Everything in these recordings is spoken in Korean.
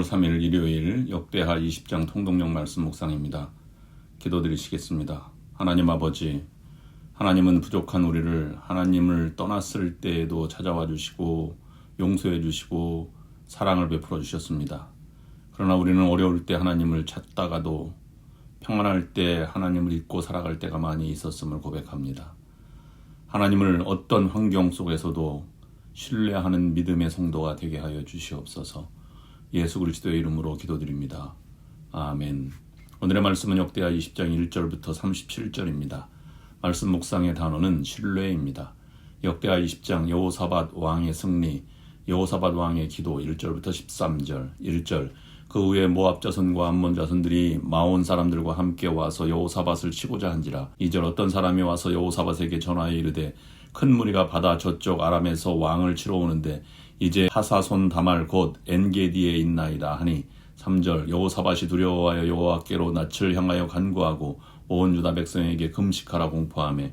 5월 3일 일요일 역대하 20장 통독령 말씀 묵상입니다. 기도드리시겠습니다. 하나님 아버지, 하나님은 부족한 우리를 하나님을 떠났을 때에도 찾아와 주시고 용서해 주시고 사랑을 베풀어 주셨습니다. 그러나 우리는 어려울 때 하나님을 찾다가도 평안할 때 하나님을 잊고 살아갈 때가 많이 있었음을 고백합니다. 하나님을 어떤 환경 속에서도 신뢰하는 믿음의 성도가 되게 하여 주시옵소서. 예수 그리스도의 이름으로 기도드립니다. 아멘. 오늘의 말씀은 역대하 20장 1절부터 37절입니다. 말씀 묵상의 단어는 신뢰입니다. 역대하 20장 여호사밧 왕의 승리, 여호사밧 왕의 기도 1절부터 13절. 1절 그 후에 모압 자손과 암몬 자손들이 마온 사람들과 함께 와서 여호사밧을 치고자 한지라. 2절 어떤 사람이 와서 여호사밧에게 전하여 이르되 큰 무리가 바다 저쪽 아람에서 왕을 치러 오는데 이제 하사손 다말 곧 엔게디에 있나이다 하니. 3절 여호사밧이 두려워하여 여호와께로 낯을 향하여 간구하고 온 유다 백성에게 금식하라 공포하며.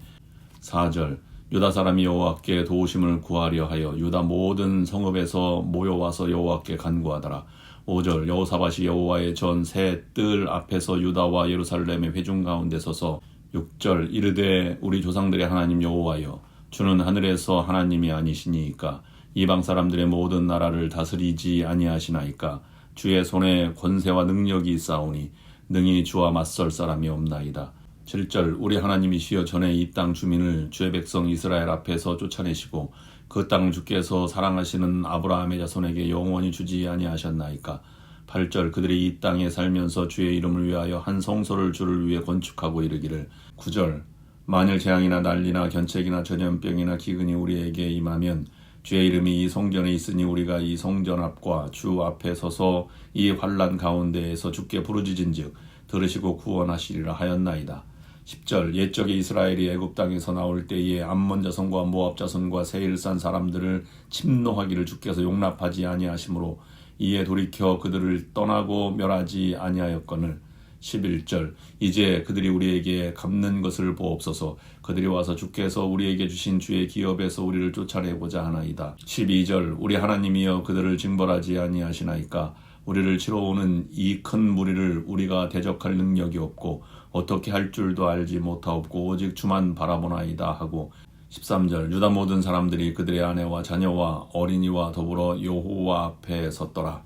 4절 유다 사람이 여호와께 도우심을 구하려 하여 유다 모든 성읍에서 모여와서 여호와께 간구하더라. 5절 여호사밧이 여호와의 전 새 뜰 앞에서 유다와 예루살렘의 회중 가운데 서서. 6절 이르되 우리 조상들의 하나님 여호와여, 주는 하늘에서 하나님이 아니시니이까 이방 사람들의 모든 나라를 다스리지 아니하시나이까. 주의 손에 권세와 능력이 있사오니 능히 주와 맞설 사람이 없나이다. 7절 우리 하나님이시여 전에 이 땅 주민을 주의 백성 이스라엘 앞에서 쫓아내시고 그 땅 주께서 사랑하시는 아브라함의 자손에게 영원히 주지 아니하셨나이까. 8절 그들이 이 땅에 살면서 주의 이름을 위하여 한 성소를 주를 위해 건축하고 이르기를. 9절 만일 재앙이나 난리나 견책이나 전염병이나 기근이 우리에게 임하면 주의 이름이 이 성전에 있으니 우리가 이 성전 앞과 주 앞에 서서 이 환난 가운데에서 주께 부르짖은즉 들으시고 구원하시리라 하였나이다. 10절 옛적에 이스라엘이 애굽 땅에서 나올 때에 암몬 자손과 모압 자손과 세일산 사람들을 침노하기를 주께서 용납하지 아니하시므로 이에 돌이켜 그들을 떠나고 멸하지 아니하였거늘. 11절 이제 그들이 우리에게 갚는 것을 보옵소서. 그들이 와서 주께서 우리에게 주신 주의 기업에서 우리를 쫓아내고자 하나이다. 12절 우리 하나님이여 그들을 징벌하지 아니하시나이까. 우리를 치러 오는 이 큰 무리를 우리가 대적할 능력이 없고 어떻게 할 줄도 알지 못하옵고 오직 주만 바라보나이다 하고. 13절 유다 모든 사람들이 그들의 아내와 자녀와 어린이와 더불어 여호와 앞에 섰더라.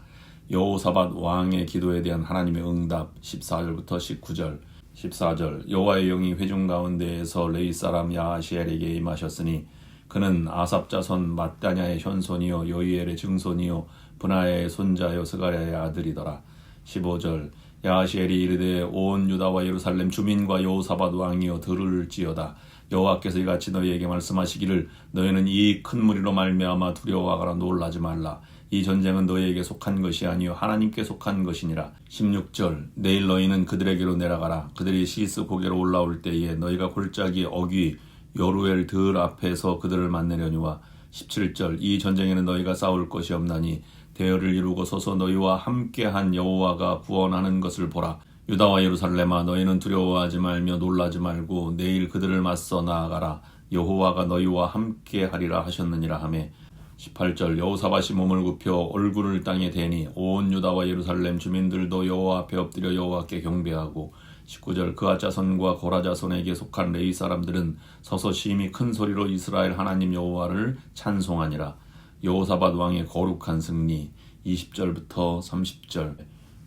여호사밧 왕의 기도에 대한 하나님의 응답. 14절부터 19절. 14절 여호와의 영이 회중 가운데에서 레위 사람 야하시엘에게 임하셨으니 그는 아삽 자손 mat단야의 현손이요 여이엘의 증손이요 브나야의 손자요 스가랴의 아들이더라. 15절 야하시엘이 이르되 온 유다와 예루살렘 주민과 여호사밧 왕이여 들을지어다. 여호와께서 이같이 너희에게 말씀하시기를 너희는 이 큰 무리로 말미암아 두려워하거나 놀라지 말라. 이 전쟁은 너희에게 속한 것이 아니요 하나님께 속한 것이니라. 16절 내일 너희는 그들에게로 내려가라. 그들이 시스 고개로 올라올 때에 너희가 골짜기 어귀 여루엘 들 앞에서 그들을 만나려니와. 17절 이 전쟁에는 너희가 싸울 것이 없나니 대열을 이루고 서서 너희와 함께한 여호와가 구원하는 것을 보라. 유다와 예루살렘아 너희는 두려워하지 말며 놀라지 말고 내일 그들을 맞서 나아가라. 여호와가 너희와 함께하리라 하셨느니라 하며. 18절 여호사밧이 몸을 굽혀 얼굴을 땅에 대니 온 유다와 예루살렘 주민들도 여호와 앞에 엎드려 여호와께 경배하고. 19절 그앗 자손과 고라 자손에게 속한 레위 사람들은 서서 심히 큰 소리로 이스라엘 하나님 여호와를 찬송하니라. 여호사밧 왕의 거룩한 승리. 20절부터 30절.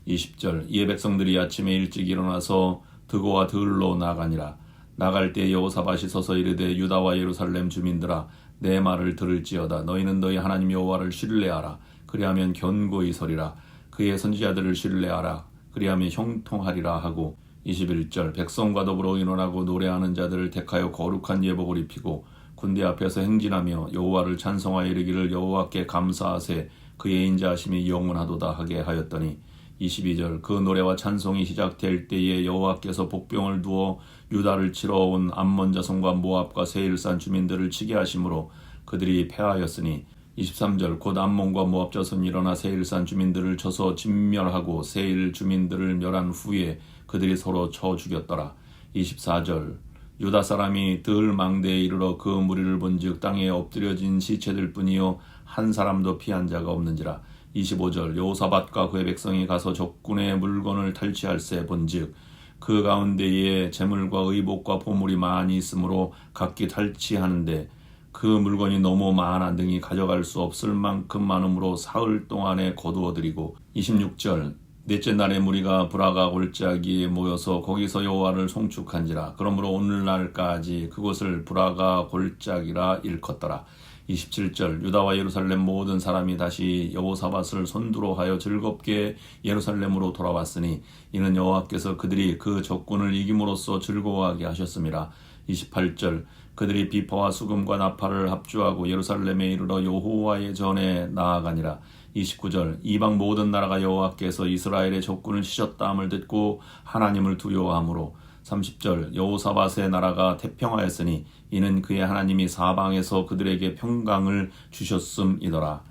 20절 이에 백성들이 아침에 일찍 일어나서 드고와 들로 나가니라. 나갈 때 여호사밧이 서서 이르되 유다와 예루살렘 주민들아 내 말을 들을지어다. 너희는 너희 하나님 여호와를 신뢰하라. 그리하면 견고히 서리라. 그의 선지자들을 신뢰하라. 그리하면 형통하리라 하고. 21절 백성과 더불어 의논하고 노래하는 자들을 택하여 거룩한 예복을 입히고 군대 앞에서 행진하며 여호와를 찬송하여 이르기를 여호와께 감사하세 그의 인자하심이 영원하도다 하게 하였더니. 22절 그 노래와 찬송이 시작될 때에 여호와께서 복병을 두어 유다를 치러 온 암몬 자손과 모압과 세일산 주민들을 치게 하심으로 그들이 패하였으니. 23절 곧 암몬과 모압 자손이 일어나 세일산 주민들을 쳐서 진멸하고 세일 주민들을 멸한 후에 그들이 서로 쳐 죽였더라. 24절 유다 사람이 들 망대에 이르러 그 무리를 본즉 땅에 엎드려진 시체들 뿐이요 한 사람도 피한 자가 없는지라. 25절 여호사밧과 그의 백성이 가서 적군의 물건을 탈취할세 본즉 그 가운데에 재물과 의복과 보물이 많이 있으므로 각기 탈취하는데 그 물건이 너무 많아 능히 가져갈 수 없을 만큼 많으므로 사흘 동안에 거두어들이고 26절 넷째 날에 무리가 브라가 골짜기에 모여서 거기서 여호와를 송축한지라 그러므로 오늘날까지 그곳을 브라가 골짜기라 일컫더라. 27절 유다와 예루살렘 모든 사람이 다시 여호사밧을 손두로 하여 즐겁게 예루살렘으로 돌아왔으니 이는 여호와께서 그들이 그 적군을 이김으로써 즐거워하게 하셨음이라. 28절 그들이 비파와 수금과 나팔을 합주하고 예루살렘에 이르러 여호와의 전에 나아가니라. 29절 이방 모든 나라가 여호와께서 이스라엘의 적군을 치셨다함을 듣고 하나님을 두려워하므로 30절 여호사밧의 나라가 태평하였으니 이는 그의 하나님이 사방에서 그들에게 평강을 주셨음이더라.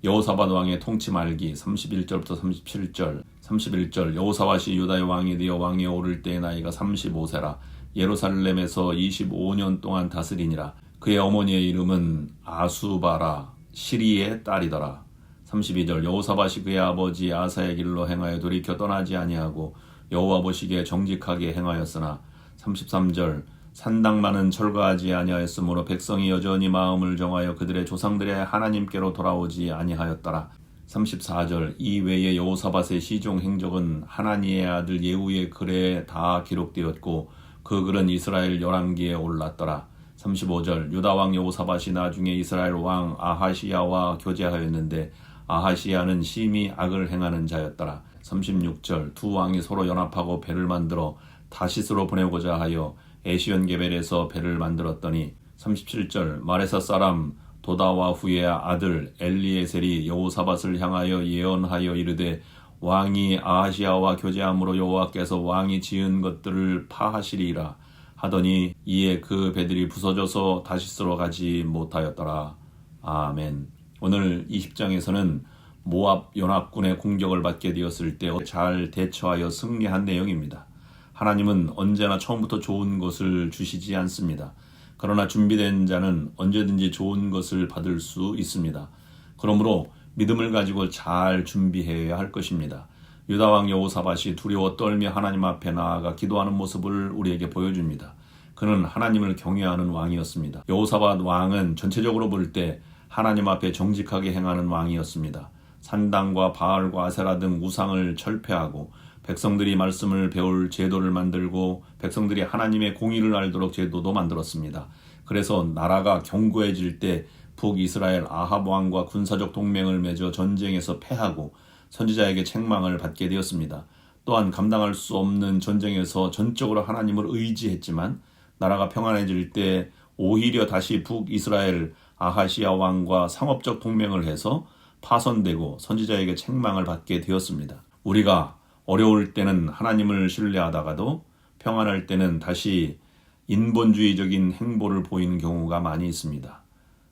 여호사밧 왕의 통치 말기 31절부터 37절 31절 여호사밧이 유다의 왕이 되어 왕위에 오를 때의 나이가 35세라 예루살렘에서 25년 동안 다스리니라. 그의 어머니의 이름은 아수바라 시리의 딸이더라. 32절 여호사밧이 그의 아버지 아사의 길로 행하여 돌이켜 떠나지 아니하고 여호와 보시기에 정직하게 행하였으나 33절 산당만은 철거하지 아니하였으므로 백성이 여전히 마음을 정하여 그들의 조상들의 하나님께로 돌아오지 아니하였더라. 34절 이 외에 여호사밧의 시종 행적은 하나니의 아들 예후의 글에 다 기록되었고 그 글은 이스라엘 열왕기에 올랐더라. 35절 유다 왕 여호사밧이 나중에 이스라엘 왕 아하시야와 교제하였는데 아하시야는 심히 악을 행하는 자였더라. 36절 두 왕이 서로 연합하고 배를 만들어 다시스로 보내고자 하여 에시온게벨에서 배를 만들었더니 37절 마레사 사람 도다와후의 아들 엘리에셀이 여호사밧을 향하여 예언하여 이르되 왕이 아하시야와 교제함으로 여호와께서 왕이 지은 것들을 파하시리라 하더니 이에 그 배들이 부서져서 다시스로 가지 못하였더라. 아멘. 오늘 20장에서는 모압 연합군의 공격을 받게 되었을 때 잘 대처하여 승리한 내용입니다. 하나님은 언제나 처음부터 좋은 것을 주시지 않습니다. 그러나 준비된 자는 언제든지 좋은 것을 받을 수 있습니다. 그러므로 믿음을 가지고 잘 준비해야 할 것입니다. 유다왕 여호사밧이 두려워 떨며 하나님 앞에 나아가 기도하는 모습을 우리에게 보여줍니다. 그는 하나님을 경외하는 왕이었습니다. 여호사밧 왕은 전체적으로 볼 때 하나님 앞에 정직하게 행하는 왕이었습니다. 산당과 바알과 아세라 등 우상을 철폐하고 백성들이 말씀을 배울 제도를 만들고 백성들이 하나님의 공의를 알도록 제도도 만들었습니다. 그래서 나라가 견고해질 때 북이스라엘 아합 왕과 군사적 동맹을 맺어 전쟁에서 패하고 선지자에게 책망을 받게 되었습니다. 또한 감당할 수 없는 전쟁에서 전적으로 하나님을 의지했지만 나라가 평안해질 때 오히려 다시 북이스라엘 아하시야 왕과 상업적 동맹을 해서 파손되고 선지자에게 책망을 받게 되었습니다. 우리가 어려울 때는 하나님을 신뢰하다가도 평안할 때는 다시 인본주의적인 행보를 보이는 경우가 많이 있습니다.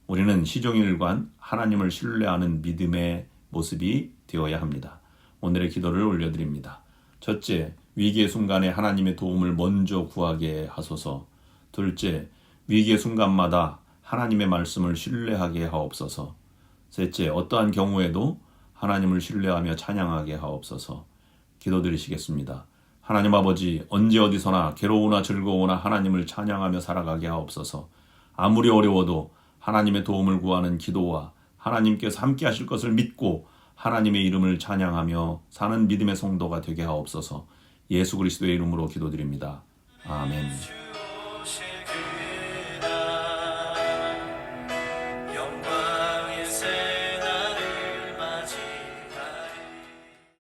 우리는 시종일관 하나님을 신뢰하는 믿음의 모습이 되어야 합니다. 오늘의 기도를 올려드립니다. 첫째, 위기의 순간에 하나님의 도움을 먼저 구하게 하소서. 둘째, 위기의 순간마다 하나님의 말씀을 신뢰하게 하옵소서. 셋째, 어떠한 경우에도 하나님을 신뢰하며 찬양하게 하옵소서. 기도드리시겠습니다. 하나님 아버지, 언제 어디서나 괴로우나 즐거우나 하나님을 찬양하며 살아가게 하옵소서. 아무리 어려워도 하나님의 도움을 구하는 기도와 하나님께서 함께 하실 것을 믿고 하나님의 이름을 찬양하며 사는 믿음의 성도가 되게 하옵소서. 예수 그리스도의 이름으로 기도드립니다. 아멘.